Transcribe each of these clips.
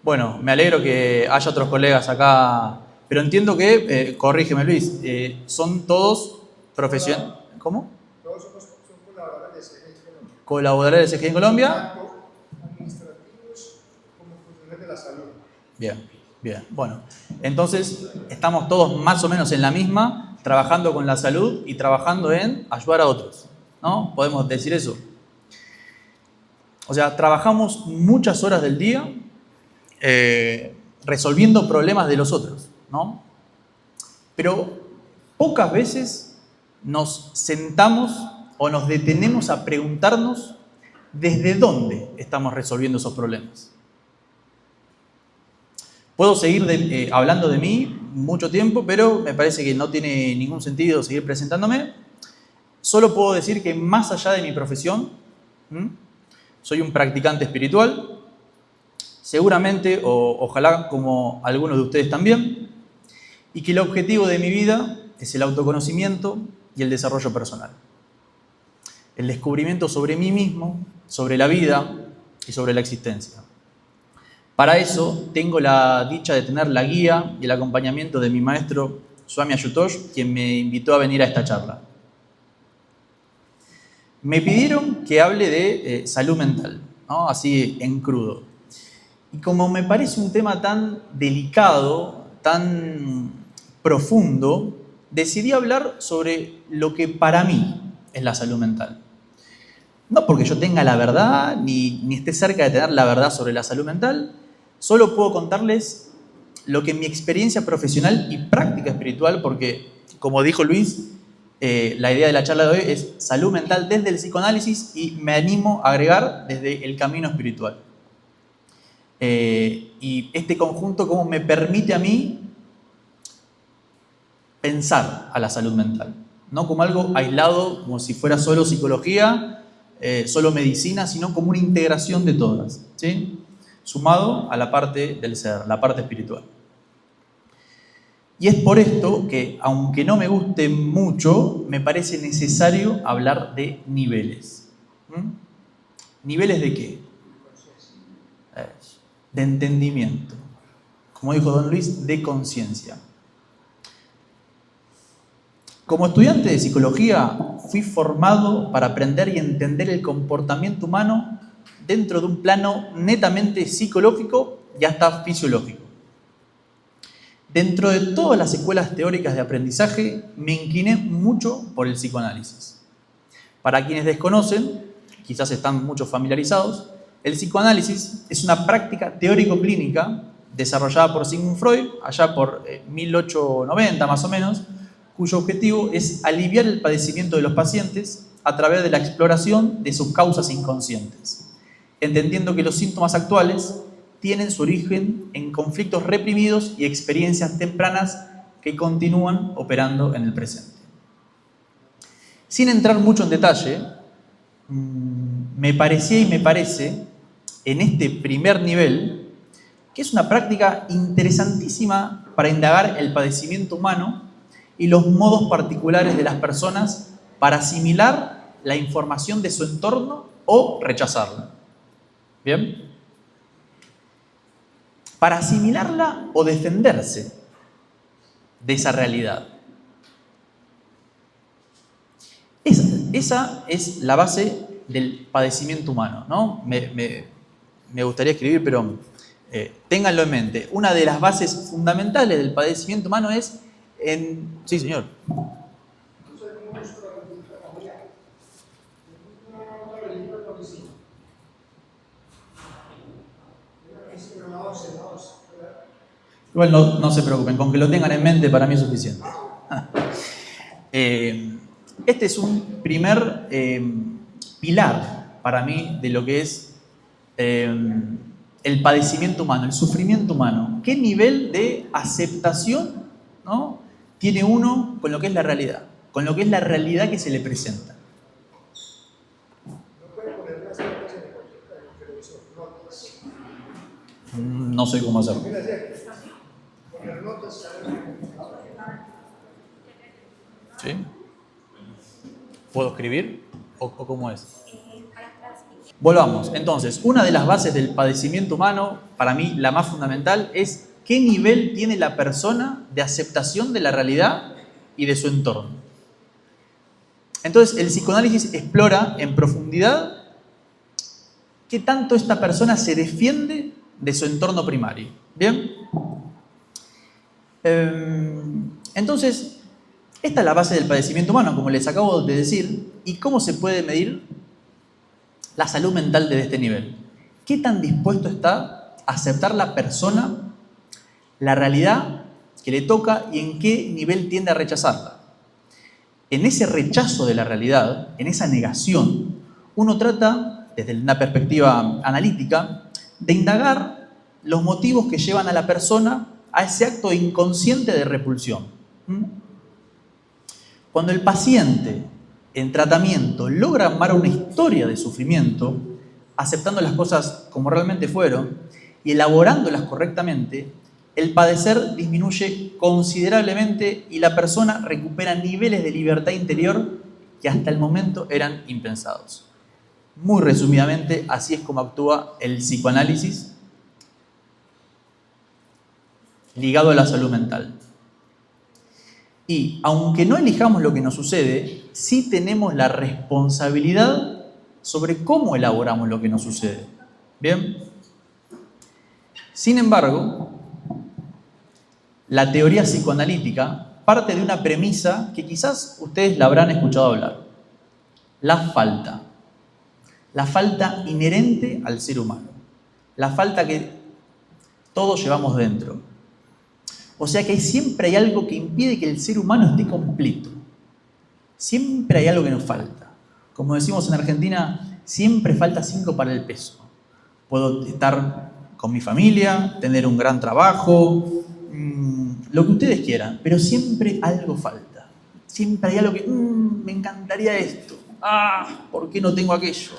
Bueno, me alegro que haya otros colegas acá, pero entiendo que, corrígeme Luis, son todos profesionales. ¿Cómo? Todos son colaboradores de CGI Colombia. Colaboradores de CGI en Colombia. Tanto administrativos como funcionarios de la salud. Bien, bien. Bueno, entonces estamos todos más o menos en la misma, trabajando con la salud y trabajando en ayudar a otros, ¿no? Podemos decir eso. O sea, trabajamos muchas horas del día resolviendo problemas de los otros, ¿no? Pero pocas veces nos sentamos o nos detenemos a preguntarnos desde dónde estamos resolviendo esos problemas. Puedo seguir hablando de mí mucho tiempo, pero me parece que no tiene ningún sentido seguir presentándome. Solo puedo decir que más allá de mi profesión, soy un practicante espiritual, seguramente, o ojalá como algunos de ustedes también, y que el objetivo de mi vida es el autoconocimiento y el desarrollo personal. El descubrimiento sobre mí mismo, sobre la vida y sobre la existencia. Para eso tengo la dicha de tener la guía y el acompañamiento de mi maestro Swami Ashutosh, quien me invitó a venir a esta charla. Me pidieron que hable de salud mental, ¿no? Así en crudo. Y como me parece un tema tan delicado, tan profundo, decidí hablar sobre lo que para mí es la salud mental. No porque yo tenga la verdad, ni esté cerca de tener la verdad sobre la salud mental, solo puedo contarles lo que en mi experiencia profesional y práctica espiritual, porque como dijo Luis, la idea de la charla de hoy es salud mental desde el psicoanálisis y me animo a agregar desde el camino espiritual. Y este conjunto cómo me permite a mí pensar a la salud mental, no como algo aislado, como si fuera solo psicología, solo medicina, sino como una integración de todas, ¿sí? Sumado a la parte del ser, la parte espiritual. Y es por esto que, aunque no me guste mucho, me parece necesario hablar de niveles. ¿Niveles de qué? De entendimiento. Como dijo don Luis, de conciencia. Como estudiante de psicología, fui formado para aprender y entender el comportamiento humano dentro de un plano netamente psicológico y hasta fisiológico. Dentro de todas las escuelas teóricas de aprendizaje, me incliné mucho por el psicoanálisis. Para quienes desconocen, quizás están mucho familiarizados, el psicoanálisis es una práctica teórico-clínica desarrollada por Sigmund Freud, allá por 1890 más o menos, cuyo objetivo es aliviar el padecimiento de los pacientes a través de la exploración de sus causas inconscientes, entendiendo que los síntomas actuales tienen su origen en conflictos reprimidos y experiencias tempranas que continúan operando en el presente. Sin entrar mucho en detalle, me parecía y me parece, en este primer nivel, que es una práctica interesantísima para indagar el padecimiento humano y los modos particulares de las personas para asimilar la información de su entorno o rechazarla. ¿Bien? Para asimilarla o defenderse de esa realidad. Esa es la base del padecimiento humano, ¿no? Me gustaría escribir, pero ténganlo en mente. Una de las bases fundamentales del padecimiento humano es Sí, señor. Igual no se preocupen, con que lo tengan en mente para mí es suficiente. Este es un primer pilar para mí de lo que es el padecimiento humano, el sufrimiento humano. ¿Qué nivel de aceptación, ¿no?, tiene uno con lo que es la realidad? Con lo que es la realidad que se le presenta. No puede poner las notas en el televisor, notas. No sé cómo hacerlo. Poner notas. ¿Sí? ¿Puedo escribir? ¿O cómo es? Volvamos. Entonces, una de las bases del padecimiento humano, para mí la más fundamental, es qué nivel tiene la persona de aceptación de la realidad y de su entorno. Entonces, el psicoanálisis explora en profundidad qué tanto esta persona se defiende de su entorno primario. ¿Bien? Entonces, esta es la base del padecimiento humano, como les acabo de decir, y cómo se puede medir la salud mental de este nivel. ¿Qué tan dispuesto está a aceptar la persona la realidad que le toca y en qué nivel tiende a rechazarla? En ese rechazo de la realidad, en esa negación, uno trata, desde una perspectiva analítica, de indagar los motivos que llevan a la persona a ese acto inconsciente de repulsión. Cuando el paciente en tratamiento logra armar una historia de sufrimiento, aceptando las cosas como realmente fueron y elaborándolas correctamente, el padecer disminuye considerablemente y la persona recupera niveles de libertad interior que hasta el momento eran impensados. Muy resumidamente, así es como actúa el psicoanálisis ligado a la salud mental. Y aunque no elijamos lo que nos sucede, sí tenemos la responsabilidad sobre cómo elaboramos lo que nos sucede. ¿Bien? Sin embargo, la teoría psicoanalítica parte de una premisa que quizás ustedes la habrán escuchado hablar. La falta. La falta inherente al ser humano. La falta que todos llevamos dentro. O sea que siempre hay algo que impide que el ser humano esté completo. Siempre hay algo que nos falta. Como decimos en Argentina, siempre falta 5 para el peso. Puedo estar con mi familia, tener un gran trabajo, lo que ustedes quieran, pero siempre algo falta. Siempre hay algo que, me encantaría esto. ¿Por qué no tengo aquello?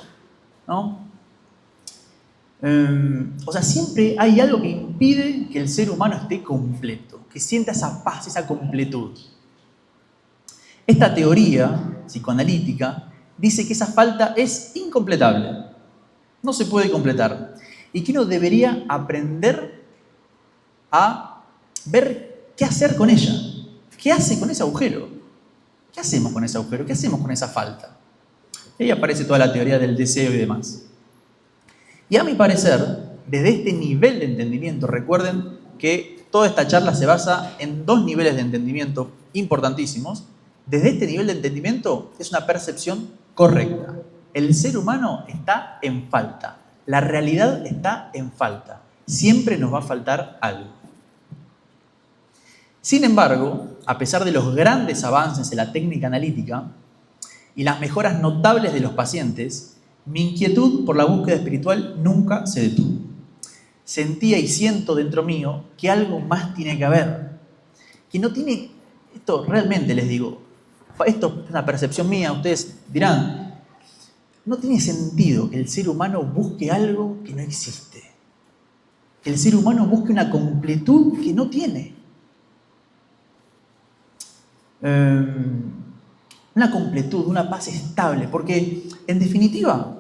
¿No? O sea, siempre hay algo que impide que el ser humano esté completo, que sienta esa paz, esa completud. Esta teoría psicoanalítica dice que esa falta es incompletable, no se puede completar, y que uno debería aprender a ver qué hacer con ella. ¿Qué hace con ese agujero? ¿Qué hacemos con ese agujero? ¿Qué hacemos con esa falta? Y ahí aparece toda la teoría del deseo y demás. Y a mi parecer, desde este nivel de entendimiento, recuerden que toda esta charla se basa en 2 niveles de entendimiento importantísimos. Desde este nivel de entendimiento es una percepción correcta. El ser humano está en falta. La realidad está en falta. Siempre nos va a faltar algo. Sin embargo, a pesar de los grandes avances en la técnica analítica y las mejoras notables de los pacientes, mi inquietud por la búsqueda espiritual nunca se detuvo. Sentía y siento dentro mío que algo más tiene que haber. Que no tiene, esto realmente les digo, esto es una percepción mía, ustedes dirán, no tiene sentido que el ser humano busque algo que no existe. Que el ser humano busque una completud que no tiene. Una completud, una paz estable, porque en definitiva,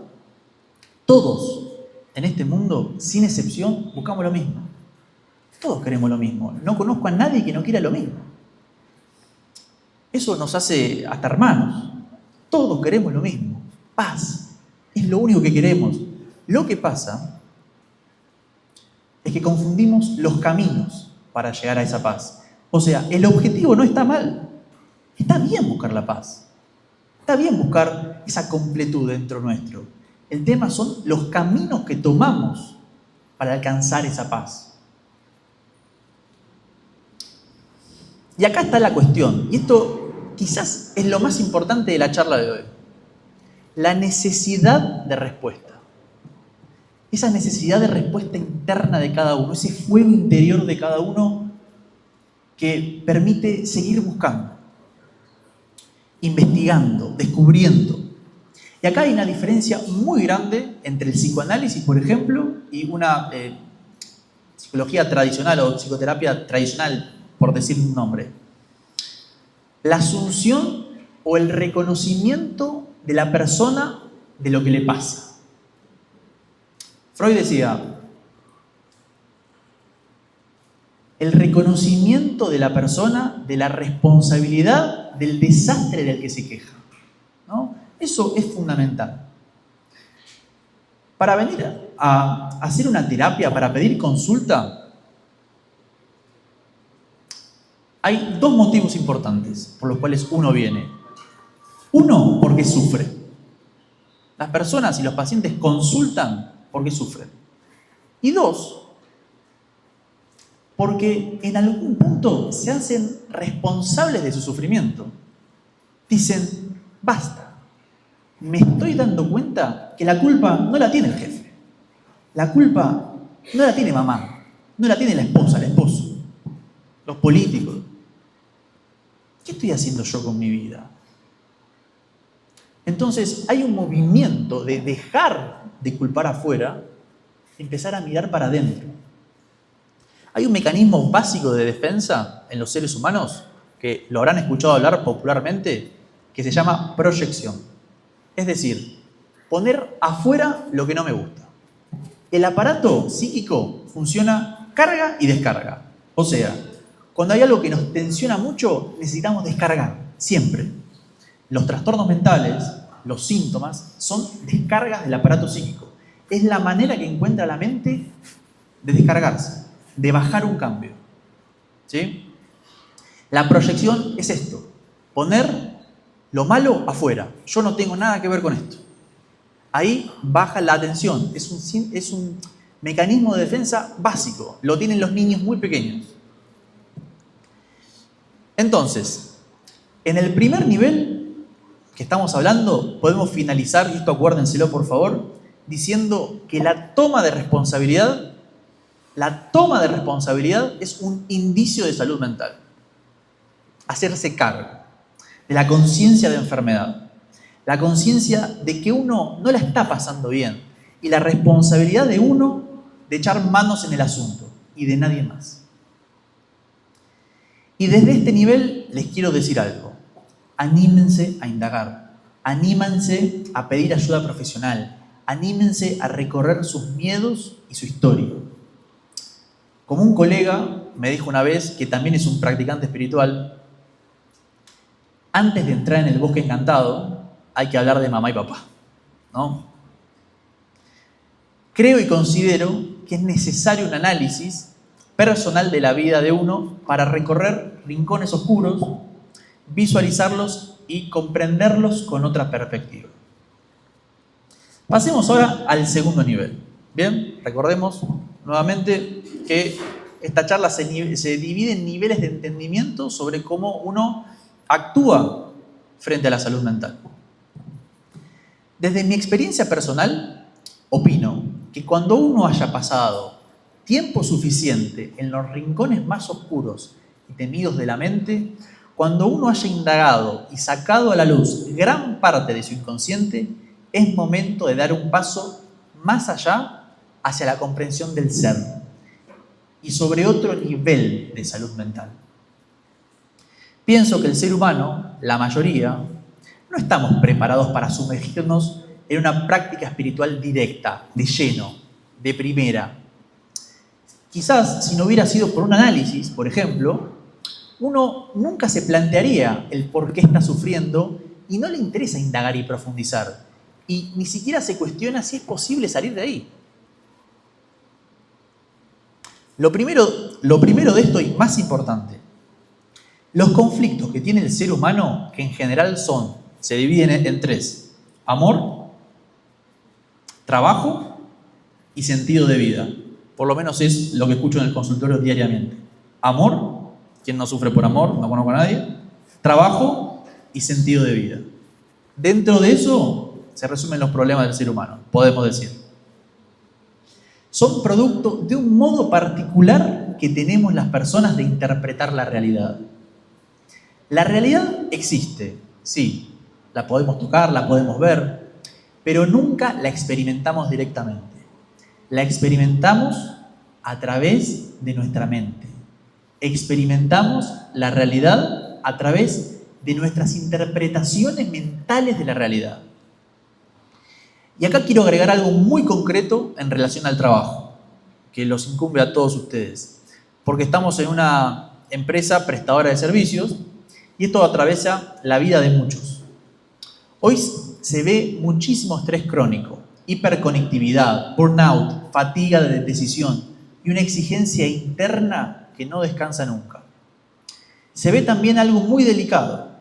todos en este mundo, sin excepción, buscamos lo mismo. Todos queremos lo mismo. No conozco a nadie que no quiera lo mismo. Eso nos hace hasta hermanos. Todos queremos lo mismo. Paz. Es lo único que queremos. Lo que pasa es que confundimos los caminos para llegar a esa paz. O sea, el objetivo no está mal. Está bien buscar la paz. Está bien buscar esa completud dentro nuestro. El tema son los caminos que tomamos para alcanzar esa paz. Y acá está la cuestión, y esto quizás es lo más importante de la charla de hoy. La necesidad de respuesta. Esa necesidad de respuesta interna de cada uno, ese fuego interior de cada uno que permite seguir buscando, investigando, descubriendo. Y acá hay una diferencia muy grande entre el psicoanálisis, por ejemplo, y una psicología tradicional o psicoterapia tradicional, por decir un nombre. La asunción o el reconocimiento de la persona de lo que le pasa. Freud decía, el reconocimiento de la persona de la responsabilidad del desastre del que se queja, ¿no? Eso es fundamental. Para venir a hacer una terapia, para pedir consulta, hay dos motivos importantes por los cuales uno viene. Uno, porque sufre. Las personas y los pacientes consultan porque sufren. Y dos, porque en algún punto se hacen responsables de su sufrimiento. Dicen, basta, me estoy dando cuenta que la culpa no la tiene el jefe. La culpa no la tiene mamá, no la tiene la esposa, el esposo, los políticos. ¿Qué estoy haciendo yo con mi vida? Entonces hay un movimiento de dejar de culpar afuera y empezar a mirar para adentro. Hay un mecanismo básico de defensa en los seres humanos, que lo habrán escuchado hablar popularmente, que se llama proyección. Es decir, poner afuera lo que no me gusta. El aparato psíquico funciona carga y descarga. O sea, cuando hay algo que nos tensiona mucho, necesitamos descargar, siempre. Los trastornos mentales, los síntomas, son descargas del aparato psíquico. Es la manera que encuentra la mente de descargarse, de bajar un cambio. ¿Sí? La proyección es esto, poner lo malo afuera. Yo no tengo nada que ver con esto. Ahí baja la atención. Es un mecanismo de defensa básico. Lo tienen los niños muy pequeños. Entonces, en el primer nivel que estamos hablando, podemos finalizar, y esto acuérdenselo por favor, diciendo que la toma de responsabilidad es un indicio de salud mental. Hacerse cargo de la conciencia de enfermedad, la conciencia de que uno no la está pasando bien y la responsabilidad de uno de echar manos en el asunto y de nadie más. Y desde este nivel les quiero decir algo. Anímense a indagar, anímense a pedir ayuda profesional, anímense a recorrer sus miedos y su historia. Como un colega me dijo una vez, que también es un practicante espiritual, antes de entrar en el bosque encantado hay que hablar de mamá y papá, ¿no? Creo y considero que es necesario un análisis personal de la vida de uno para recorrer rincones oscuros, visualizarlos y comprenderlos con otra perspectiva. Pasemos ahora al segundo nivel. Bien, recordemos nuevamente que esta charla se divide en niveles de entendimiento sobre cómo uno actúa frente a la salud mental. Desde mi experiencia personal, opino que cuando uno haya pasado tiempo suficiente en los rincones más oscuros y temidos de la mente, cuando uno haya indagado y sacado a la luz gran parte de su inconsciente, es momento de dar un paso más allá hacia la comprensión del ser y sobre otro nivel de salud mental. Pienso que el ser humano, la mayoría, no estamos preparados para sumergirnos en una práctica espiritual directa, de lleno, de primera. Quizás si no hubiera sido por un análisis, por ejemplo, uno nunca se plantearía el por qué está sufriendo y no le interesa indagar y profundizar. Y ni siquiera se cuestiona si es posible salir de ahí. Lo primero de esto y más importante, los conflictos que tiene el ser humano, que en general se dividen en tres: amor, trabajo y sentido de vida. Por lo menos es lo que escucho en el consultorio diariamente. Amor, ¿quién no sufre por amor? No conozco a nadie. Trabajo y sentido de vida. Dentro de eso se resumen los problemas del ser humano, podemos decir. Son producto de un modo particular que tenemos las personas de interpretar la realidad. La realidad existe, sí, la podemos tocar, la podemos ver, pero nunca la experimentamos directamente. La experimentamos a través de nuestra mente. Experimentamos la realidad a través de nuestras interpretaciones mentales de la realidad. Y acá quiero agregar algo muy concreto en relación al trabajo, que los incumbe a todos ustedes, porque estamos en una empresa prestadora de servicios y esto atraviesa la vida de muchos. Hoy se ve muchísimo estrés crónico, hiperconectividad, burnout, fatiga de decisión y una exigencia interna que no descansa nunca. Se ve también algo muy delicado,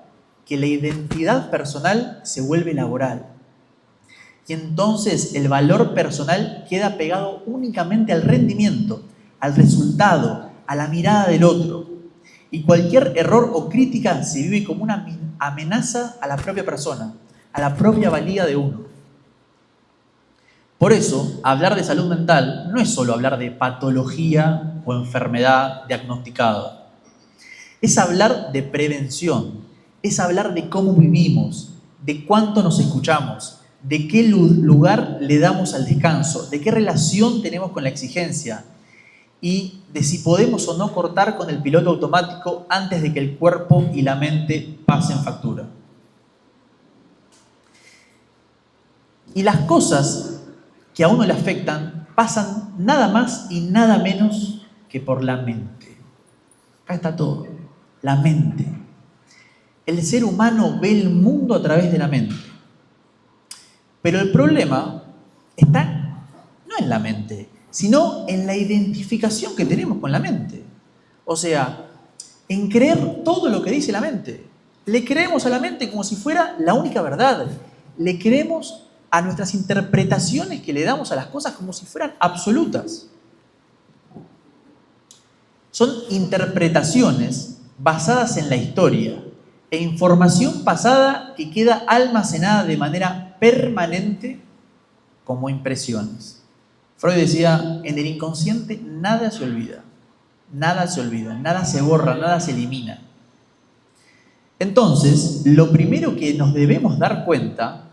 que la identidad personal se vuelve laboral. Y entonces el valor personal queda pegado únicamente al rendimiento, al resultado, a la mirada del otro. Y cualquier error o crítica se vive como una amenaza a la propia persona, a la propia valía de uno. Por eso, hablar de salud mental no es solo hablar de patología o enfermedad diagnosticada. Es hablar de prevención, es hablar de cómo vivimos, de cuánto nos escuchamos, de qué lugar le damos al descanso, de qué relación tenemos con la exigencia y de si podemos o no cortar con el piloto automático antes de que el cuerpo y la mente pasen factura. Y las cosas que a uno le afectan pasan nada más y nada menos que por la mente. Acá está todo, la mente. El ser humano ve el mundo a través de la mente. Pero el problema está no en la mente, sino en la identificación que tenemos con la mente. O sea, en creer todo lo que dice la mente. Le creemos a la mente como si fuera la única verdad. Le creemos a nuestras interpretaciones que le damos a las cosas como si fueran absolutas. Son interpretaciones basadas en la historia e información pasada que queda almacenada de manera permanente como impresiones. Freud decía, en el inconsciente nada se olvida, nada se borra, nada se elimina. Entonces, lo primero que nos debemos dar cuenta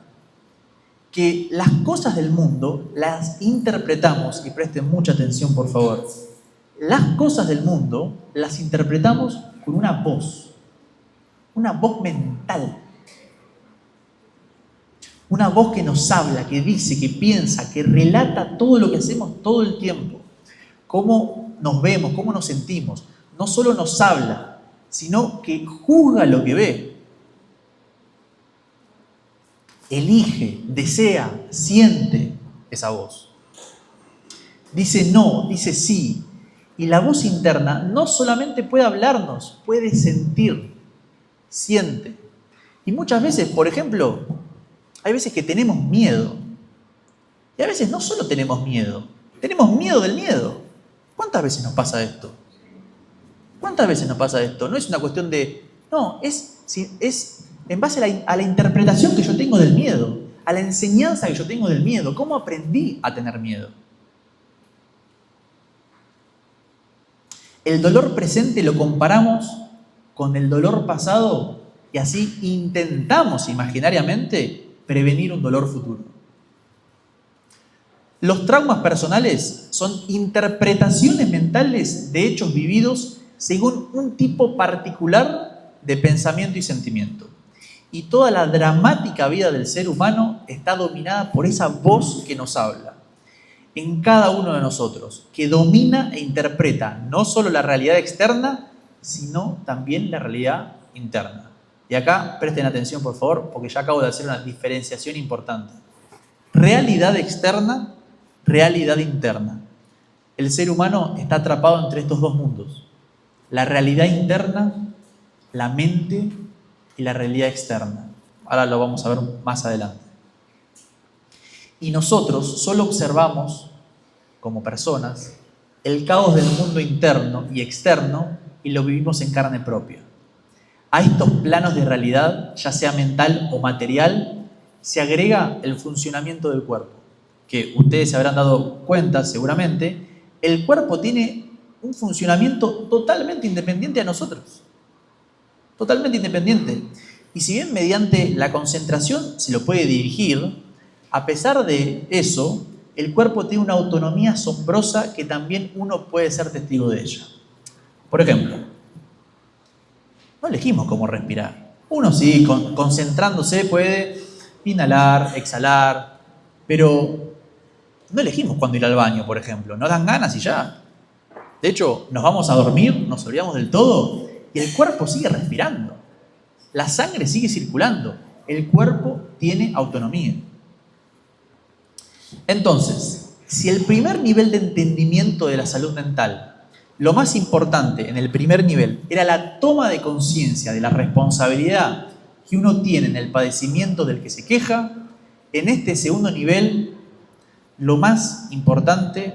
que las cosas del mundo las interpretamos, y presten mucha atención por favor, las cosas del mundo las interpretamos con una voz mental. Una voz que nos habla, que dice, que piensa, que relata todo lo que hacemos todo el tiempo. Cómo nos vemos, cómo nos sentimos. No solo nos habla, sino que juzga lo que ve. Elige, desea, siente esa voz. Dice no, dice sí. Y la voz interna no solamente puede hablarnos, puede sentir, siente. Y muchas veces, por ejemplo, hay veces que tenemos miedo. Y a veces no solo tenemos miedo del miedo. ¿Cuántas veces nos pasa esto? ¿Cuántas veces nos pasa esto? No es una cuestión de... No, es en base a la interpretación que yo tengo del miedo, a la enseñanza que yo tengo del miedo. ¿Cómo aprendí a tener miedo? El dolor presente lo comparamos con el dolor pasado y así intentamos imaginariamente prevenir un dolor futuro. Los traumas personales son interpretaciones mentales de hechos vividos según un tipo particular de pensamiento y sentimiento. Y toda la dramática vida del ser humano está dominada por esa voz que nos habla en cada uno de nosotros, que domina e interpreta no solo la realidad externa, sino también la realidad interna. Y acá presten atención, por favor, porque ya acabo de hacer una diferenciación importante. Realidad externa, realidad interna. El ser humano está atrapado entre estos dos mundos. La realidad interna, la mente y la realidad externa. Ahora lo vamos a ver más adelante. Y nosotros solo observamos, como personas, el caos del mundo interno y externo y lo vivimos en carne propia. A estos planos de realidad, ya sea mental o material, se agrega el funcionamiento del cuerpo, que ustedes se habrán dado cuenta seguramente, el cuerpo tiene un funcionamiento totalmente independiente a nosotros. Totalmente independiente. Y si bien mediante la concentración se lo puede dirigir, a pesar de eso, el cuerpo tiene una autonomía asombrosa que también uno puede ser testigo de ella. Por ejemplo, no elegimos cómo respirar. Uno sí, concentrándose puede inhalar, exhalar, pero no elegimos cuándo ir al baño, por ejemplo. Nos dan ganas y ya. De hecho, nos vamos a dormir, nos olvidamos del todo y el cuerpo sigue respirando. La sangre sigue circulando. El cuerpo tiene autonomía. Entonces, si el primer nivel de entendimiento de la salud mental, lo más importante en el primer nivel, era la toma de conciencia de la responsabilidad que uno tiene en el padecimiento del que se queja, en este segundo nivel, lo más importante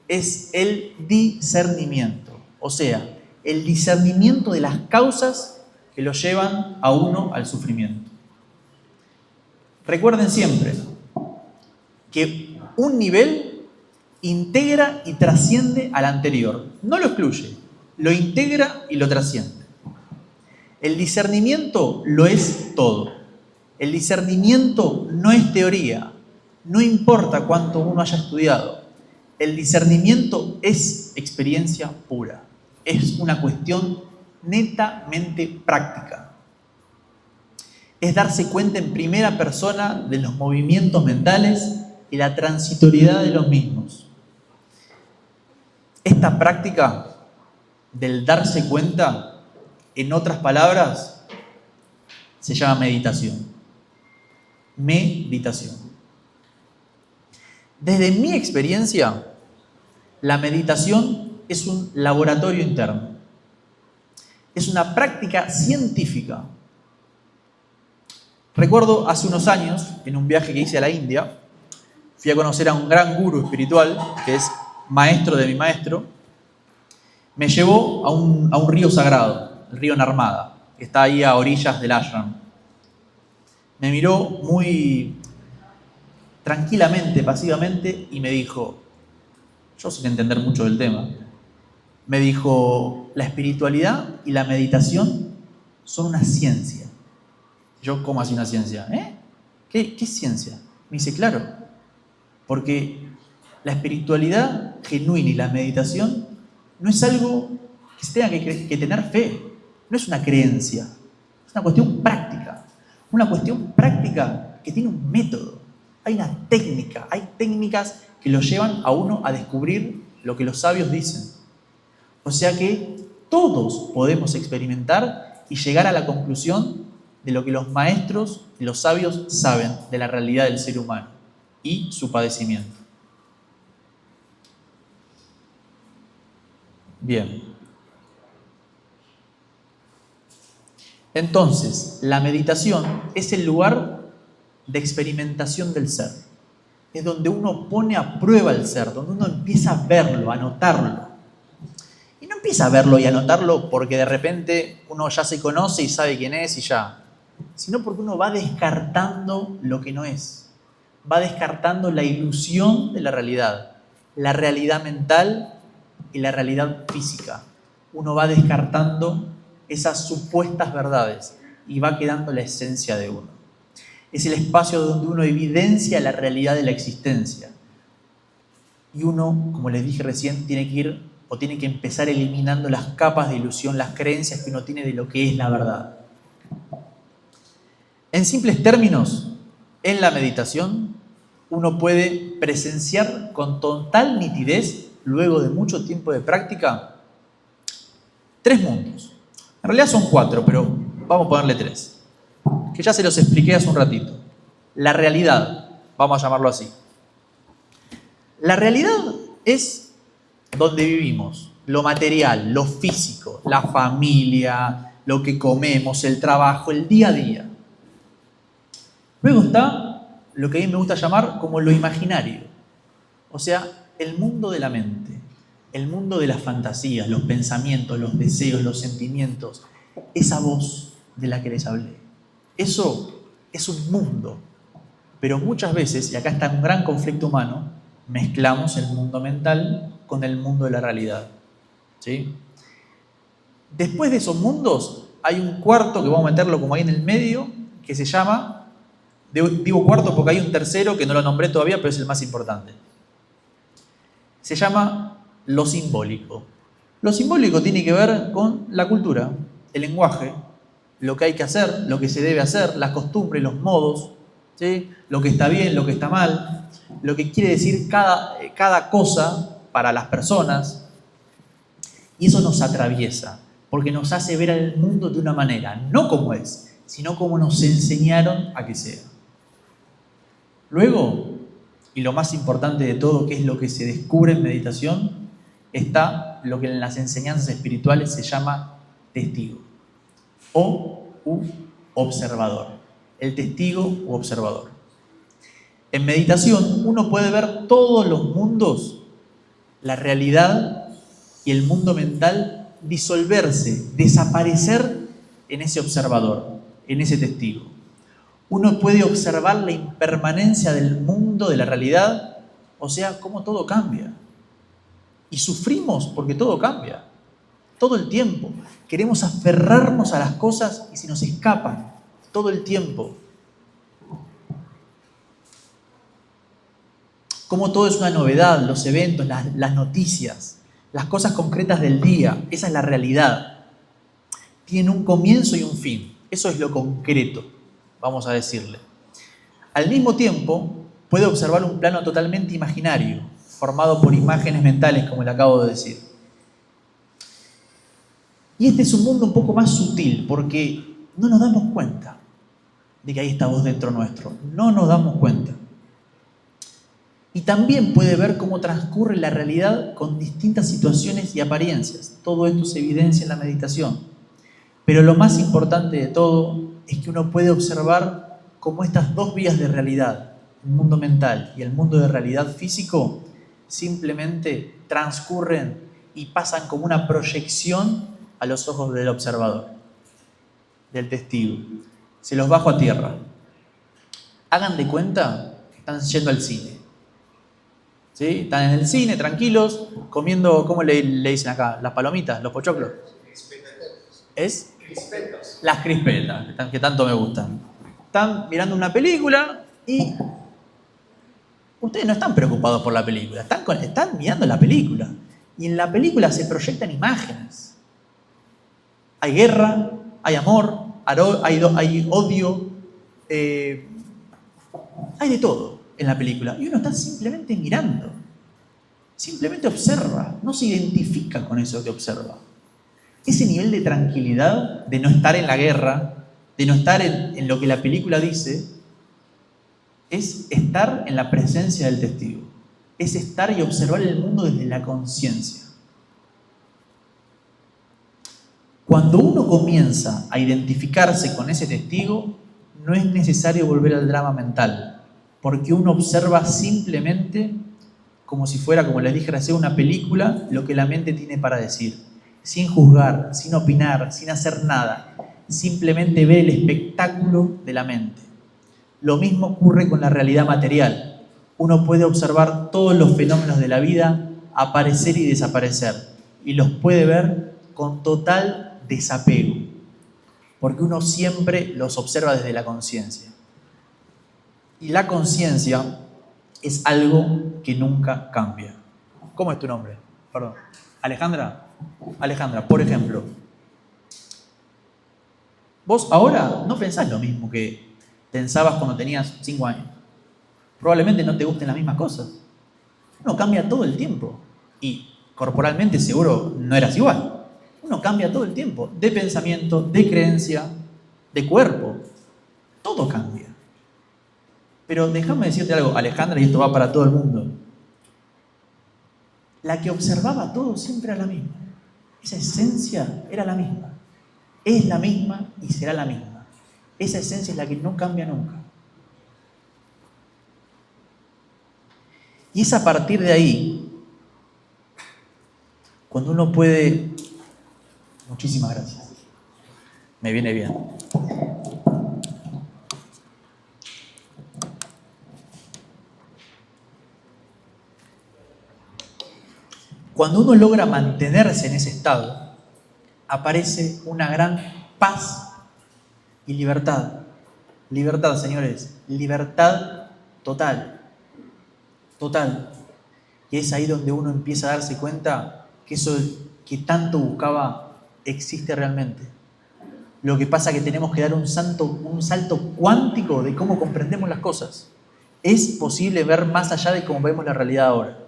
es el discernimiento. O sea, el discernimiento de las causas que lo llevan a uno al sufrimiento. Recuerden siempre que un nivel integra y trasciende al anterior. No lo excluye, lo integra y lo trasciende. El discernimiento lo es todo. El discernimiento no es teoría. No importa cuánto uno haya estudiado. El discernimiento es experiencia pura. Es una cuestión netamente práctica. Es darse cuenta en primera persona de los movimientos mentales y la transitoriedad de los mismos. Esta práctica del darse cuenta, en otras palabras, se llama meditación. Meditación. Desde mi experiencia, la meditación es un laboratorio interno. Es una práctica científica. Recuerdo hace unos años, en un viaje que hice a la India, fui a conocer a un gran gurú espiritual, que es maestro de mi maestro. Me llevó a un río sagrado, el río Narmada, que está ahí a orillas del ashram. Me miró muy tranquilamente, pasivamente, y me dijo, yo sin entender mucho del tema, me dijo, la espiritualidad y la meditación son una ciencia. Yo, ¿cómo así una ciencia? ¿Qué ciencia? Me dice, claro, porque la espiritualidad genuina y la meditación no es algo que se tenga que tener fe, no es una creencia, es una cuestión práctica. Una cuestión práctica que tiene un método. Hay una técnica, hay técnicas que lo llevan a uno a descubrir lo que los sabios dicen. O sea que todos podemos experimentar y llegar a la conclusión de lo que los maestros y los sabios saben de la realidad del ser humano y su padecimiento. Bien. Entonces, la meditación es el lugar de experimentación del ser. Es donde uno pone a prueba el ser, donde uno empieza a verlo, a notarlo. Y no empieza a verlo y a notarlo porque de repente uno ya se conoce y sabe quién es y ya. Sino porque uno va descartando lo que no es. Va descartando la ilusión de la realidad mental y la realidad física. Uno va descartando esas supuestas verdades y va quedando la esencia de uno. Es el espacio donde uno evidencia la realidad de la existencia. Y uno, como les dije recién, tiene que empezar eliminando las capas de ilusión, las creencias que uno tiene de lo que es la verdad. En simples términos, en la meditación, uno puede presenciar con total nitidez, luego de mucho tiempo de práctica, 3 mundos. En realidad son 4, pero vamos a ponerle 3. Que ya se los expliqué hace un ratito. La realidad, vamos a llamarlo así. La realidad es donde vivimos, lo material, lo físico, la familia, lo que comemos, el trabajo, el día a día. Luego está lo que a mí me gusta llamar como lo imaginario. O sea, el mundo de la mente, el mundo de las fantasías, los pensamientos, los deseos, los sentimientos, esa voz de la que les hablé. Eso es un mundo, pero muchas veces, y acá está un gran conflicto humano, mezclamos el mundo mental con el mundo de la realidad. ¿Sí? Después de esos mundos, hay un cuarto que vamos a meterlo como ahí en el medio, que se llama, digo cuarto porque hay un tercero que no lo nombré todavía, pero es el más importante. Se llama lo simbólico. Lo simbólico tiene que ver con la cultura, el lenguaje, lo que hay que hacer, lo que se debe hacer, las costumbres, los modos. ¿sí? Lo que está bien, lo que está mal, lo que quiere decir cada cosa para las personas. Y eso nos atraviesa, porque nos hace ver al mundo de una manera, no como es, sino como nos enseñaron a que sea. Luego, y lo más importante de todo, que es lo que se descubre en meditación, está lo que en las enseñanzas espirituales se llama testigo o observador. El testigo u observador. En meditación uno puede ver todos los mundos, la realidad y el mundo mental disolverse, desaparecer en ese observador, en ese testigo. Uno puede observar la impermanencia del mundo, de la realidad, o sea, cómo todo cambia. Y sufrimos porque todo cambia, todo el tiempo. Queremos aferrarnos a las cosas y se nos escapan todo el tiempo. Como todo es una novedad, los eventos, las noticias, las cosas concretas del día, esa es la realidad. Tienen un comienzo y un fin, eso es lo concreto, vamos a decirle. Al mismo tiempo, puede observar un plano totalmente imaginario, formado por imágenes mentales, como le acabo de decir. Y este es un mundo un poco más sutil, porque no nos damos cuenta de que hay esta voz dentro nuestro, no nos damos cuenta. Y también puede ver cómo transcurre la realidad con distintas situaciones y apariencias. Todo esto se evidencia en la meditación. Pero lo más importante de todo es que uno puede observar cómo estas dos vías de realidad, el mundo mental y el mundo de realidad físico, simplemente transcurren y pasan como una proyección a los ojos del observador, del testigo. Se los bajo a tierra. Hagan de cuenta que están yendo al cine. ¿Sí? Están en el cine, tranquilos, comiendo, ¿cómo le dicen acá? Las palomitas, los pochoclos. ¿Es? Crispetas. Las crispetas, que tanto me gustan. Están mirando una película y ustedes no están preocupados por la película, están mirando la película. Y en la película se proyectan imágenes. Hay guerra, hay amor, hay odio, hay de todo en la película. Y uno está simplemente mirando, simplemente observa, no se identifica con eso que observa. Ese nivel de tranquilidad, de no estar en la guerra, de no estar en lo que la película dice, es estar en la presencia del testigo. Es estar y observar el mundo desde la conciencia. Cuando uno comienza a identificarse con ese testigo, no es necesario volver al drama mental, porque uno observa simplemente como si fuera, como les dije recién, una película, lo que la mente tiene para decir, sin juzgar, sin opinar, sin hacer nada, simplemente ver el espectáculo de la mente. Lo mismo ocurre con la realidad material. Uno puede observar todos los fenómenos de la vida aparecer y desaparecer, y los puede ver con total desapego, porque uno siempre los observa desde la conciencia. Y la conciencia es algo que nunca cambia. ¿Cómo es tu nombre? Perdón. ¿Alejandra? Alejandra, por ejemplo, vos ahora no pensás lo mismo que pensabas cuando tenías 5 años. Probablemente no te gusten las mismas cosas. Uno cambia todo el tiempo. Y corporalmente seguro no eras igual. Uno cambia todo el tiempo, de pensamiento, de creencia, de cuerpo. Todo cambia. Pero déjame decirte algo, Alejandra, y esto va para todo el mundo. La que observaba todo siempre era la misma. Esa esencia era la misma. Es la misma y será la misma. Esa esencia es la que no cambia nunca. Y es a partir de ahí cuando uno puede... Muchísimas gracias. Me viene bien. Cuando uno logra mantenerse en ese estado, aparece una gran paz y libertad. Libertad, señores. Libertad total. Total. Y es ahí donde uno empieza a darse cuenta que eso que tanto buscaba existe realmente. Lo que pasa es que tenemos que dar un salto cuántico de cómo comprendemos las cosas. Es posible ver más allá de cómo vemos la realidad ahora.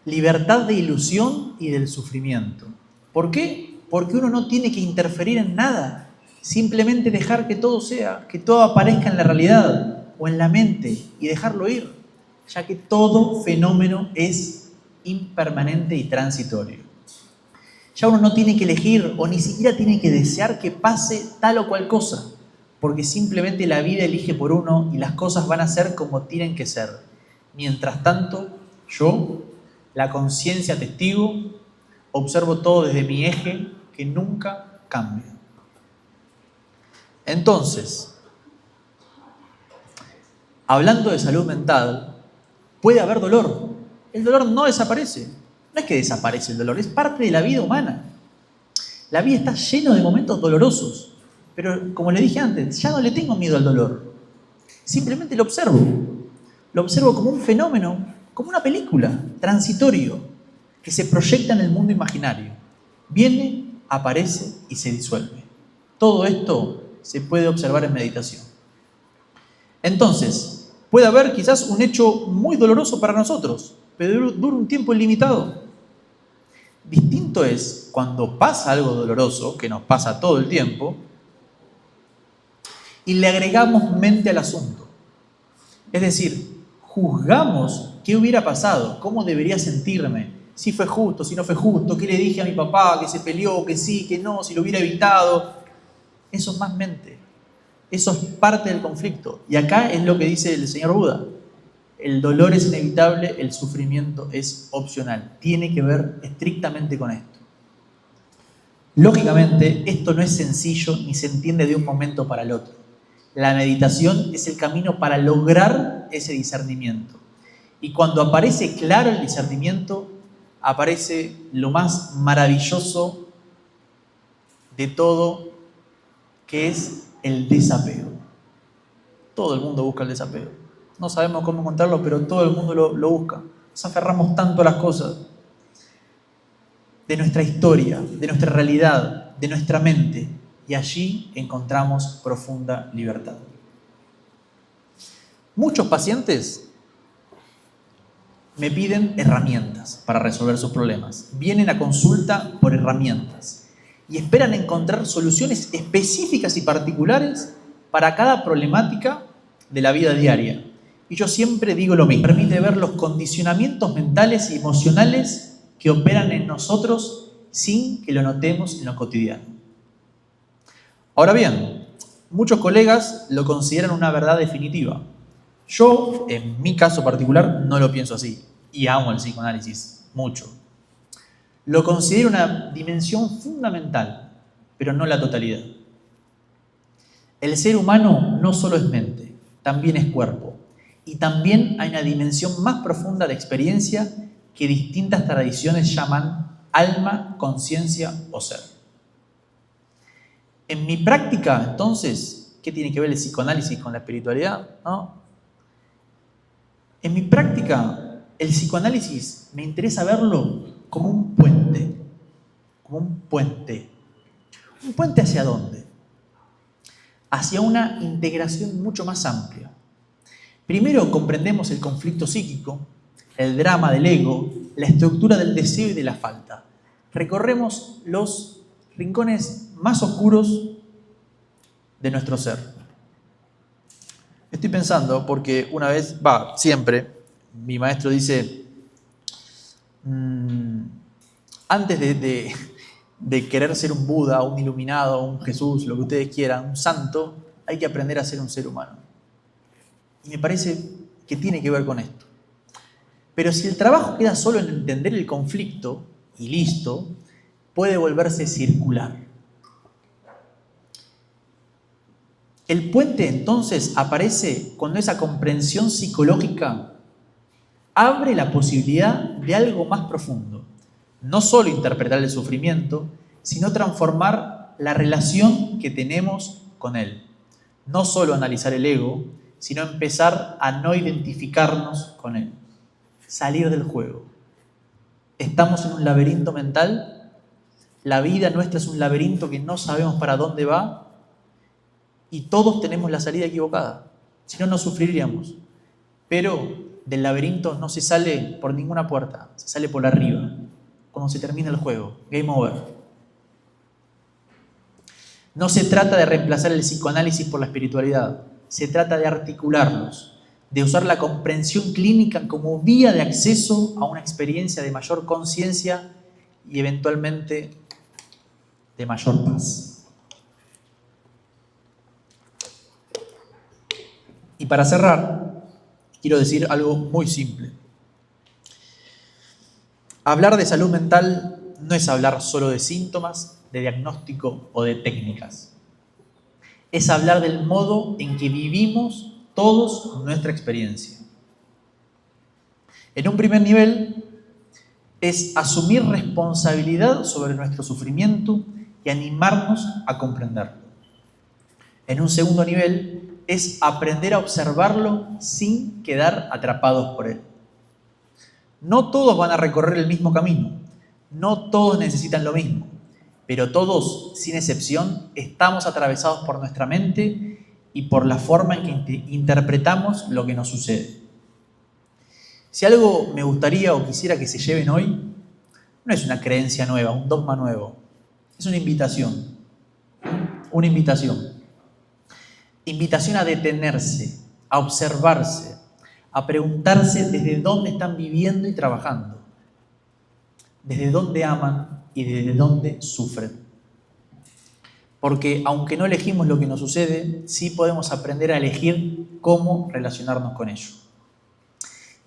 Libertad de ilusión y del sufrimiento. ¿Por qué? Porque uno no tiene que interferir en nada. Simplemente dejar que todo sea, que todo aparezca en la realidad o en la mente y dejarlo ir, ya que todo fenómeno es impermanente y transitorio. Ya uno no tiene que elegir o ni siquiera tiene que desear que pase tal o cual cosa, porque simplemente la vida elige por uno y las cosas van a ser como tienen que ser. Mientras tanto, yo, la conciencia testigo, observo todo desde mi eje que nunca cambia. Entonces, hablando de salud mental, puede haber dolor. El dolor no desaparece. No es que desaparece el dolor, es parte de la vida humana. La vida está llena de momentos dolorosos, pero como le dije antes, ya no le tengo miedo al dolor. Simplemente lo observo. Lo observo como un fenómeno, como una película, transitorio, que se proyecta en el mundo imaginario. Viene, aparece y se disuelve. Todo esto se puede observar en meditación. Entonces, puede haber quizás un hecho muy doloroso para nosotros, pero dura un tiempo ilimitado. Distinto es cuando pasa algo doloroso, que nos pasa todo el tiempo, y le agregamos mente al asunto. Es decir, juzgamos qué hubiera pasado, cómo debería sentirme, si fue justo, si no fue justo, qué le dije a mi papá, que se peleó, que sí, que no, si lo hubiera evitado. Eso es más mente. Eso es parte del conflicto. Y acá es lo que dice el señor Buda. El dolor es inevitable, el sufrimiento es opcional. Tiene que ver estrictamente con esto. Lógicamente, esto no es sencillo ni se entiende de un momento para el otro. La meditación es el camino para lograr ese discernimiento. Y cuando aparece claro el discernimiento, aparece lo más maravilloso de todo, que es el desapego. Todo el mundo busca el desapego. No sabemos cómo encontrarlo, pero todo el mundo lo busca. Nos aferramos tanto a las cosas de nuestra historia, de nuestra realidad, de nuestra mente, y allí encontramos profunda libertad. Muchos pacientes me piden herramientas para resolver sus problemas. Vienen a consulta por herramientas y esperan encontrar soluciones específicas y particulares para cada problemática de la vida diaria. Y yo siempre digo lo mismo. Permite ver los condicionamientos mentales y emocionales que operan en nosotros sin que lo notemos en lo cotidiano. Ahora bien, muchos colegas lo consideran una verdad definitiva. Yo, en mi caso particular, no lo pienso así y amo el psicoanálisis mucho. Lo considero una dimensión fundamental, pero no la totalidad. El ser humano no solo es mente, también es cuerpo. Y también hay una dimensión más profunda de experiencia que distintas tradiciones llaman alma, conciencia o ser. En mi práctica, entonces, ¿qué tiene que ver el psicoanálisis con la espiritualidad? ¿No? En mi práctica, el psicoanálisis me interesa verlo como un puente. Como un puente. ¿Un puente hacia dónde? Hacia una integración mucho más amplia. Primero comprendemos el conflicto psíquico, el drama del ego, la estructura del deseo y de la falta. Recorremos los rincones más oscuros de nuestro ser. Estoy pensando porque una vez, siempre, mi maestro dice, antes de querer ser un Buda, un iluminado, un Jesús, lo que ustedes quieran, un santo, hay que aprender a ser un ser humano. Y me parece que tiene que ver con esto. Pero si el trabajo queda solo en entender el conflicto, y listo, puede volverse circular. El puente entonces aparece cuando esa comprensión psicológica abre la posibilidad de algo más profundo. No solo interpretar el sufrimiento, sino transformar la relación que tenemos con él. No solo analizar el ego, sino empezar a no identificarnos con él. Salir del juego. Estamos en un laberinto mental La vida nuestra es un laberinto que no sabemos para dónde va y todos tenemos la salida equivocada. Si no, no sufriríamos. Pero del laberinto no se sale por ninguna puerta, se sale por arriba, cuando se termina el juego. Game over. No se trata de reemplazar el psicoanálisis por la espiritualidad, se trata de articularlos, de usar la comprensión clínica como vía de acceso a una experiencia de mayor conciencia y eventualmente de mayor paz. Y para cerrar, quiero decir algo muy simple. Hablar de salud mental no es hablar solo de síntomas, de diagnóstico o de técnicas. Es hablar del modo en que vivimos todos nuestra experiencia. En un primer nivel, es asumir responsabilidad sobre nuestro sufrimiento y animarnos a comprenderlo. En un segundo nivel, es aprender a observarlo sin quedar atrapados por él. No todos van a recorrer el mismo camino, no todos necesitan lo mismo, pero todos, sin excepción, estamos atravesados por nuestra mente y por la forma en que interpretamos lo que nos sucede. Si algo me gustaría o quisiera que se lleven hoy, no es una creencia nueva, un dogma nuevo, es una invitación. Una invitación. Invitación a detenerse, a observarse, a preguntarse desde dónde están viviendo y trabajando, desde dónde aman y desde dónde sufren. Porque aunque no elegimos lo que nos sucede, sí podemos aprender a elegir cómo relacionarnos con ello.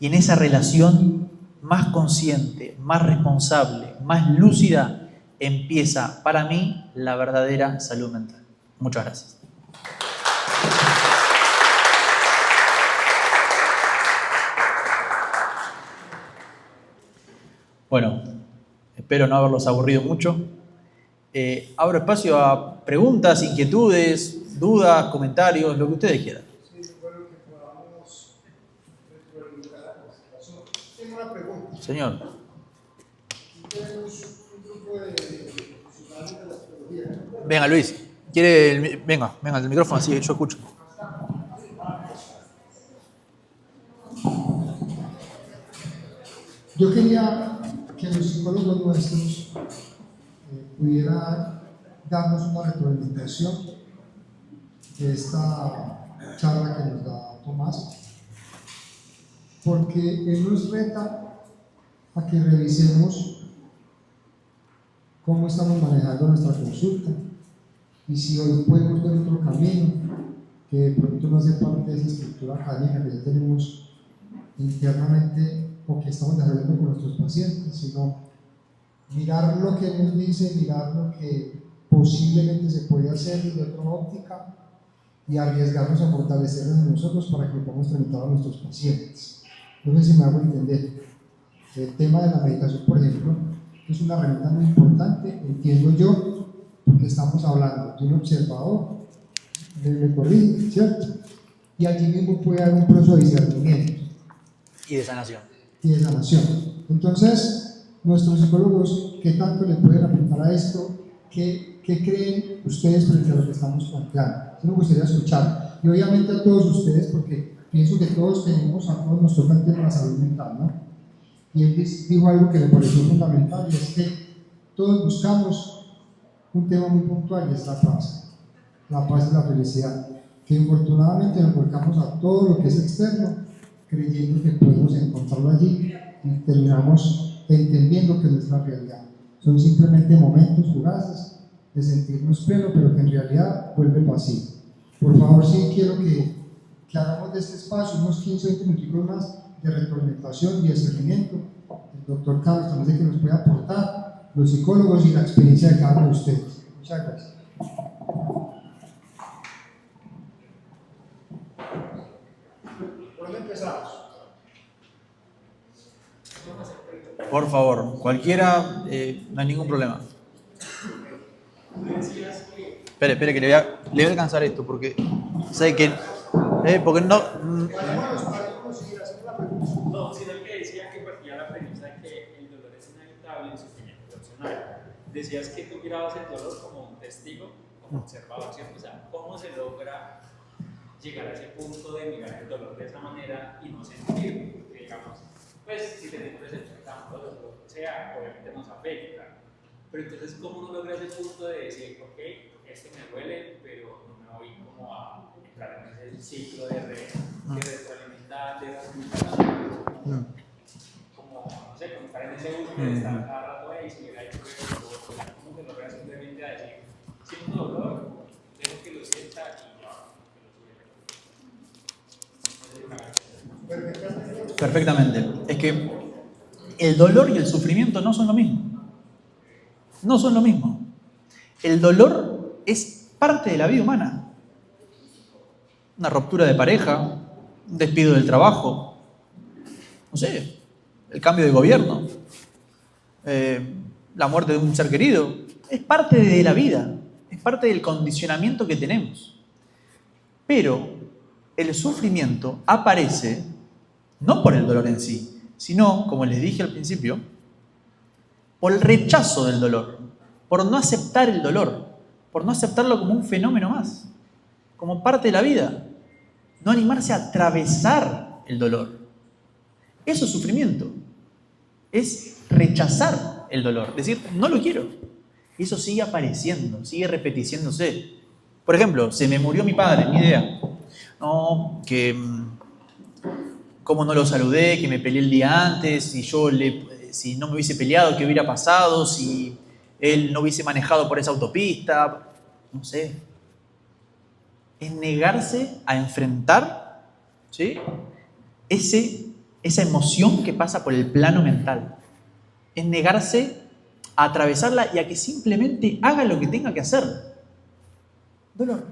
Y en esa relación más consciente, más responsable, más lúcida, empieza para mí la verdadera salud mental. Muchas gracias. Bueno, espero no haberlos aburrido mucho. Abro espacio a preguntas, inquietudes, dudas, comentarios, lo que ustedes quieran. Sí, espero que podamos retroalimentar la situación. Tengo una pregunta. Señor. Aquí tenemos un grupo de profesionales de la psicología. Venga, Luis. Venga, el micrófono, así yo escucho. Yo quería que los psicólogos nuestros pudieran darnos una retroalimentación de esta charla que nos da Tomás, porque él nos reta a que revisemos cómo estamos manejando nuestra consulta y si hoy podemos ver otro camino que de pronto no hace parte de esa estructura académica que ya tenemos internamente o que estamos desarrollando con nuestros pacientes, sino mirar lo que nos dice, mirar lo que posiblemente se puede hacer desde otra óptica y arriesgarnos a fortalecernos en nosotros para que lo podamos tramitar a nuestros pacientes. No sé si me hago entender. El tema de la meditación, por ejemplo, es una herramienta muy importante, entiendo yo, porque estamos hablando de un observador, me corrige, ¿cierto? Y allí mismo puede haber un proceso de discernimiento. Y de sanación. Y de sanación. Entonces, nuestros psicólogos, ¿qué tanto le pueden apuntar a esto? ¿Qué creen ustedes frente a lo que estamos planteando? Eso me gustaría escuchar. Y obviamente a todos ustedes, porque pienso que todos tenemos, a todos nos toca el tema de la salud mental, ¿no? Y él dijo algo que me pareció fundamental, y es que todos buscamos un tema muy puntual, y es la paz. La paz y la felicidad. Que infortunadamente nos volcamos a todo lo que es externo, creyendo que podemos encontrarlo allí y terminamos entendiendo que es nuestra realidad. Son simplemente momentos fugaces de sentirnos pleno, pero que en realidad vuelve vacío. Por favor, sí quiero que hagamos de este espacio unos 15-20 minutos más de retroalimentación y de seguimiento. El doctor Carlos también sé que nos puede aportar, los psicólogos y la experiencia de cada uno de ustedes. Muchas gracias. ¿Por dónde empezamos? Por favor, cualquiera, no hay ningún problema. Espere que le voy a alcanzar esto, porque sé que... porque no... No, sino que decía que partía la premisa de que el dolor es inevitable y el sufrimiento es opcional. decías que tú mirabas el dolor como un testigo, como observador, ¿cierto? O sea, ¿cómo se logra llegar a ese punto de mirar el dolor de esa manera y no sentirlo? Porque, digamos, pues si tenemos ese dolor, lo que sea, obviamente nos afecta. Pero entonces, ¿cómo uno logra ese punto de decir, ok, esto me duele, pero no me voy como a entrar en ese ciclo de retroalimentar, de retroalimentar? Como, no sé, como estar en ese bucle de estar cada rato ahí, si llega ahí, ¿cómo se logra simplemente a decir, siento dolor, dejo que lo sienta y ya, Perfectamente. Es que el dolor y el sufrimiento no son lo mismo. No son lo mismo. El dolor es parte de la vida humana. Una ruptura de pareja, un despido del trabajo, no sé, el cambio de gobierno, la muerte de un ser querido. Es parte de la vida, es parte del condicionamiento que tenemos. Pero el sufrimiento aparece no por el dolor en sí, sino, como les dije al principio, por el rechazo del dolor, por no aceptar el dolor, por no aceptarlo como un fenómeno más, como parte de la vida, no animarse a atravesar el dolor. Eso es sufrimiento, es rechazar el dolor, decir, no lo quiero. Y eso sigue apareciendo, sigue repitiéndose. Por ejemplo, se me murió mi padre, ni idea. No, que cómo no lo saludé, que me peleé el día antes, si no me hubiese peleado, qué hubiera pasado, si él no hubiese manejado por esa autopista, no sé. Es negarse a enfrentar, ¿sí?, esa emoción que pasa por el plano mental. Es negarse a atravesarla y a que simplemente haga lo que tenga que hacer. Dolor.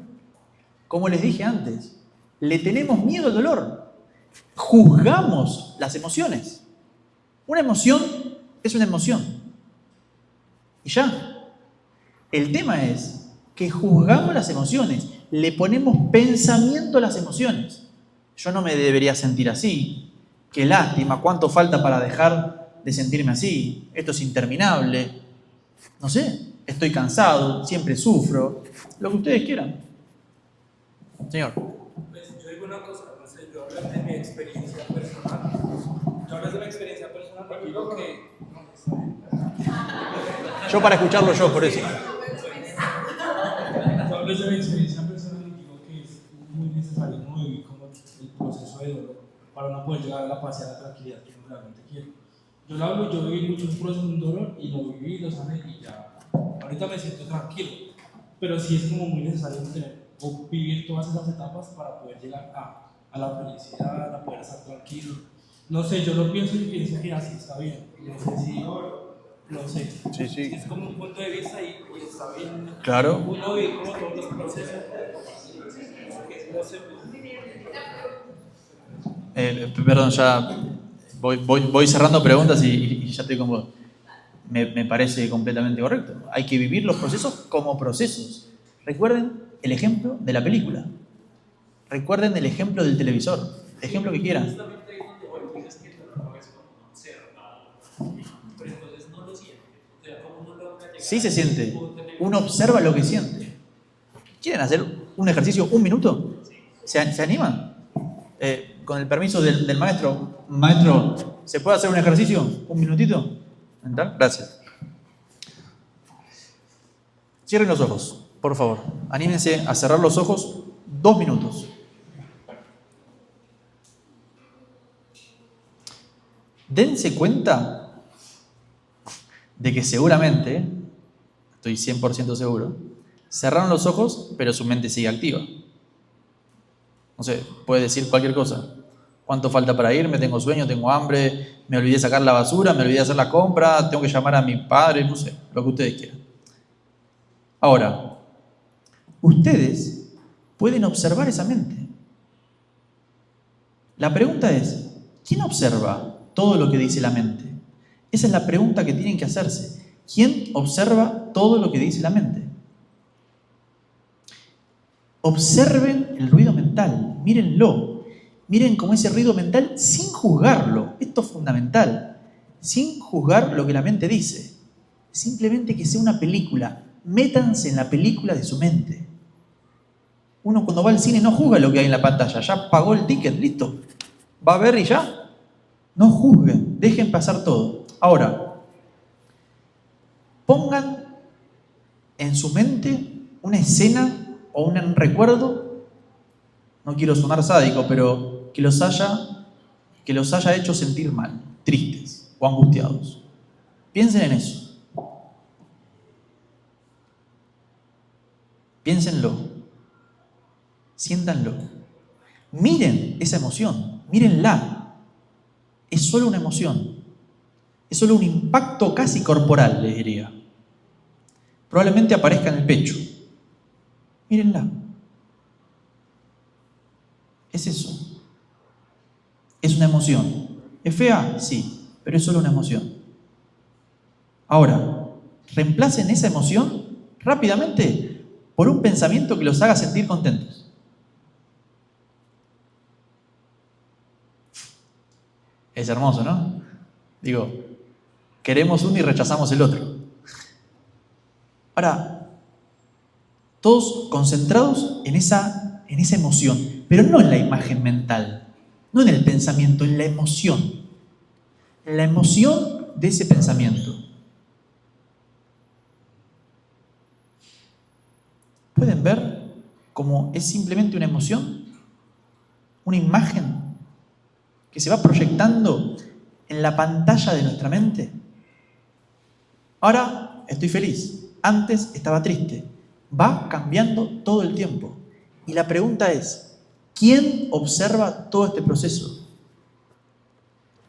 Como les dije antes, le tenemos miedo al dolor. Juzgamos las emociones. Una emoción es una emoción. Y ya. El tema es que juzgamos las emociones, le ponemos pensamiento a las emociones. Yo no me debería sentir así. Qué lástima, cuánto falta para dejar de sentirme así. Esto es interminable. No sé, estoy cansado, siempre sufro. Lo que ustedes quieran. Señor. Pues yo digo una cosa, no sé, yo hablo de mi experiencia personal. Yo hablo de mi experiencia personal y digo que... Yo para escucharlo yo, por eso. Yo hablo de mi experiencia personal y digo que es muy necesario no vivir como el proceso de dolor para no poder llegar a la paz y a la tranquilidad que uno realmente quiere. Yo lo hablo, yo viví muchos procesos de dolor y lo viví, lo sané y ya. Ahorita me siento tranquilo, pero sí es como muy necesario tener o vivir todas esas etapas para poder llegar a la felicidad, a poder estar tranquilo. No sé, yo lo pienso y pienso que así está bien. No sé si, no sé, Sí. es como un punto de vista y está bien. Claro. Uno vive como todos los procesos. No sé. Perdón, ya voy cerrando preguntas y ya estoy con vos. Me parece completamente correcto. Hay que vivir los procesos como procesos. Recuerden el ejemplo de la película. Recuerden el ejemplo del televisor. El ejemplo que quieran. justamente ahí donde voy, tú dices que el dolor es como un observador, pero entonces no lo siente. O sea, ¿cómo uno logra llegar Sí se a ese siente. punto en el Uno observa lo que siente. ¿Quieren hacer un ejercicio un minuto? ¿Se animan? Con el permiso del maestro. Maestro, ¿se puede hacer un ejercicio? ¿Un minutito? ¿Entrar? Gracias. Cierren los ojos, por favor. Anímense a cerrar los ojos 2 minutos. Dense cuenta de que seguramente, estoy 100% seguro, cerraron los ojos, pero su mente sigue activa. No sé, puede decir cualquier cosa. ¿Cuánto falta para irme? Tengo sueño, tengo hambre, me olvidé sacar la basura, me olvidé hacer la compra, tengo que llamar a mi padre, no sé, lo que ustedes quieran. Ahora, ustedes pueden observar esa mente. La pregunta es, ¿quién observa todo lo que dice la mente? Esa es la pregunta que tienen que hacerse. ¿Quién observa todo lo que dice la mente? Observen el ruido mental, mírenlo. Miren cómo ese ruido mental sin juzgarlo. Esto es fundamental. Sin juzgar lo que la mente dice. simplemente que sea una película. Métanse en la película de su mente. Uno cuando va al cine no juzga lo que hay en la pantalla, ya pagó el ticket, listo. Va a ver y ya. No juzguen, dejen pasar todo. Ahora, pongan en su mente una escena o un recuerdo, no quiero sonar sádico, pero que los haya hecho sentir mal, tristes o angustiados. Piensen en eso. Piénsenlo. Siéntanlo. Miren esa emoción, mírenla. Es solo una emoción. Es solo un impacto casi corporal, les diría. Probablemente aparezca en el pecho. Mírenla. Es eso. Es una emoción. ¿Es fea? Sí, pero es solo una emoción. Ahora, reemplacen esa emoción rápidamente por un pensamiento que los haga sentir contentos. Es hermoso, ¿no? Digo, queremos uno y rechazamos el otro. Ahora, todos concentrados en esa emoción, pero no en la imagen mental, no en el pensamiento, en la emoción. La emoción de ese pensamiento. ¿Pueden ver cómo es simplemente una emoción? Una imagen que se va proyectando en la pantalla de nuestra mente. Ahora estoy feliz, antes estaba triste. Va cambiando todo el tiempo. Y la pregunta es, ¿quién observa todo este proceso?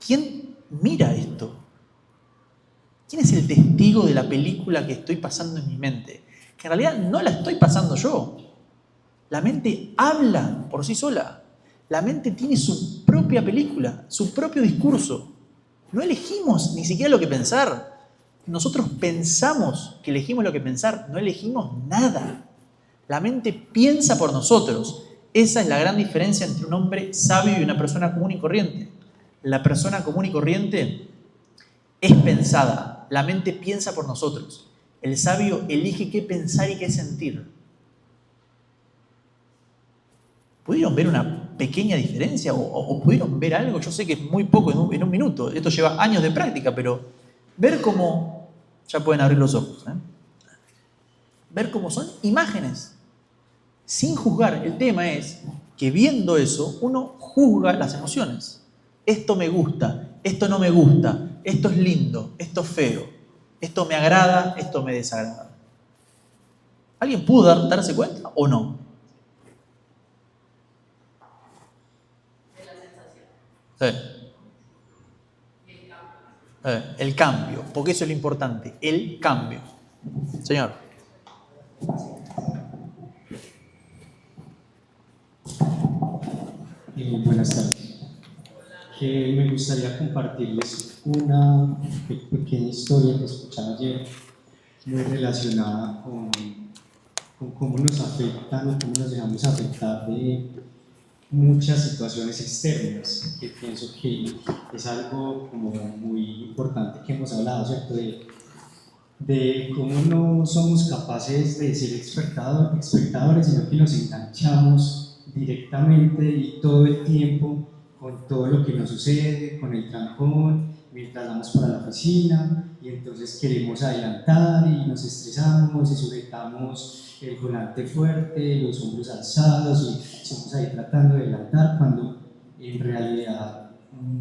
¿Quién mira esto? ¿Quién es el testigo de la película que estoy pasando en mi mente? Que en realidad no la estoy pasando yo. La mente habla por sí sola. La mente tiene su propia película, su propio discurso. No elegimos ni siquiera lo que pensar. Nosotros pensamos que elegimos lo que pensar, no elegimos nada. La mente piensa por nosotros. Esa es la gran diferencia entre un hombre sabio y una persona común y corriente. La persona común y corriente es pensada. La mente piensa por nosotros. El sabio elige qué pensar y qué sentir. ¿Pudieron ver una pequeña diferencia o pudieron ver algo? Yo sé que es muy poco en un minuto. Esto lleva años de práctica, pero ver cómo... Ya pueden abrir los ojos. Ver cómo son imágenes. Sin juzgar. El tema es que viendo eso, uno juzga las emociones. Esto me gusta, esto no me gusta, esto es lindo, esto es feo, esto me agrada, esto me desagrada. ¿Alguien pudo darse cuenta o no? Sí. El cambio, porque eso es lo importante, el cambio. Señor. Buenas tardes. Me gustaría compartirles una pequeña historia que escuchaba ayer, muy relacionada con cómo nos afectan o cómo nos dejamos afectar de muchas situaciones externas, que pienso que es algo como muy importante que hemos hablado, ¿cierto? De cómo no somos capaces de ser espectadores, sino que nos enganchamos directamente y todo el tiempo con todo lo que nos sucede, con el trancón, mientras vamos para la oficina, y entonces queremos adelantar y nos estresamos y sujetamos el volante fuerte, los hombros alzados y estamos ahí tratando de adelantar cuando en realidad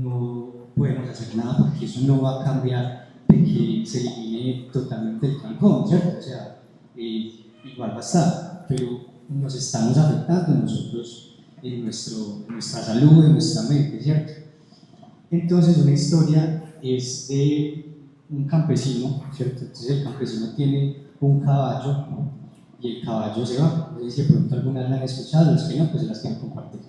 no podemos hacer nada porque eso no va a cambiar de que se elimine totalmente el trancón, ¿cierto? O sea, igual va a estar, pero nos estamos afectando nosotros en nuestra salud, en nuestra mente, ¿cierto? Entonces una historia es de un campesino, ¿cierto? Entonces el campesino tiene un caballo y el caballo se va. No sé si de pronto algunas la han escuchado, los que no, pues se las quieren compartir.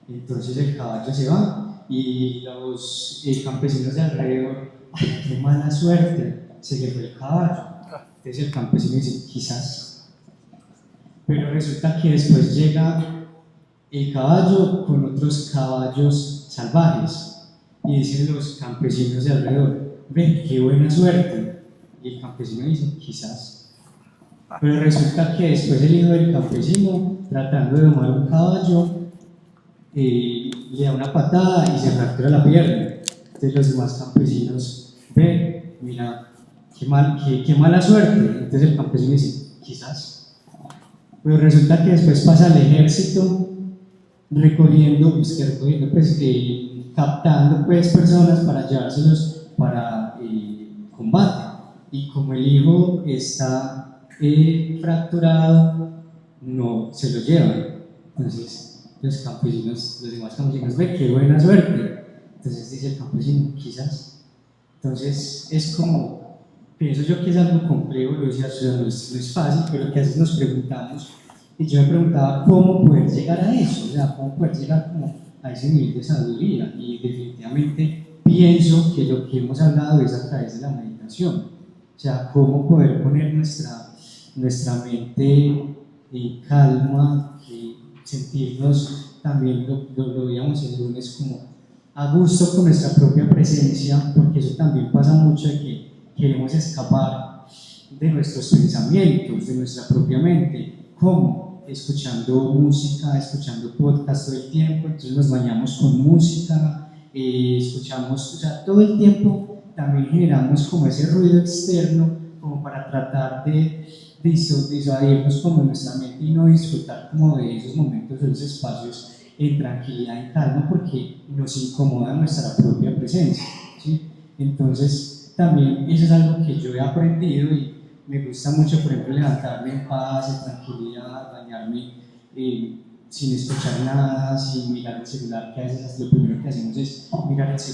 Entonces el caballo se va y los campesinos de alrededor, ¡ay, qué mala suerte! Se le fue el caballo. Entonces el campesino dice, quizás. Pero resulta que después llega el caballo con otros caballos salvajes y dicen los campesinos de alrededor, ven, qué buena suerte, Y el campesino dice, quizás. Pero resulta que después el hijo del campesino, tratando de domar un caballo, le da una patada y se fractura la pierna. Entonces los demás campesinos ven, mira, qué mala suerte. Entonces el campesino dice, quizás. Pero resulta que después pasa el ejército recogiendo, captando pues, personas para llevárselos para combate. Y como el hijo está fracturado, no se lo llevan. Entonces los demás campesinos ven, qué buena suerte. Entonces dice el campesino, quizás. Entonces es como, pienso yo que es algo complejo, lo decía, no es fácil, pero que a veces nos preguntamos, y yo me preguntaba cómo poder llegar a eso, o sea, cómo poder llegar como a ese nivel de sabiduría, y definitivamente pienso que lo que hemos hablado es a través de la meditación, o sea, cómo poder poner nuestra mente en calma, sentirnos también, lo veíamos el lunes, como a gusto con nuestra propia presencia, porque eso también pasa mucho de que queremos escapar de nuestros pensamientos, de nuestra propia mente. ¿Cómo? Escuchando música, escuchando podcast todo el tiempo, entonces nos bañamos con música, escuchamos, o sea, todo el tiempo también generamos como ese ruido externo, como para tratar de disuadirnos como en nuestra mente y no disfrutar como de esos momentos, de esos espacios en tranquilidad, en calma, porque nos incomoda nuestra propia presencia, ¿sí? Entonces también eso es algo que yo he aprendido y me gusta mucho, por ejemplo, levantarme en paz, en tranquilidad, bañarme sin escuchar nada, sin mirar el celular, que a veces lo primero que hacemos es mirar el celular.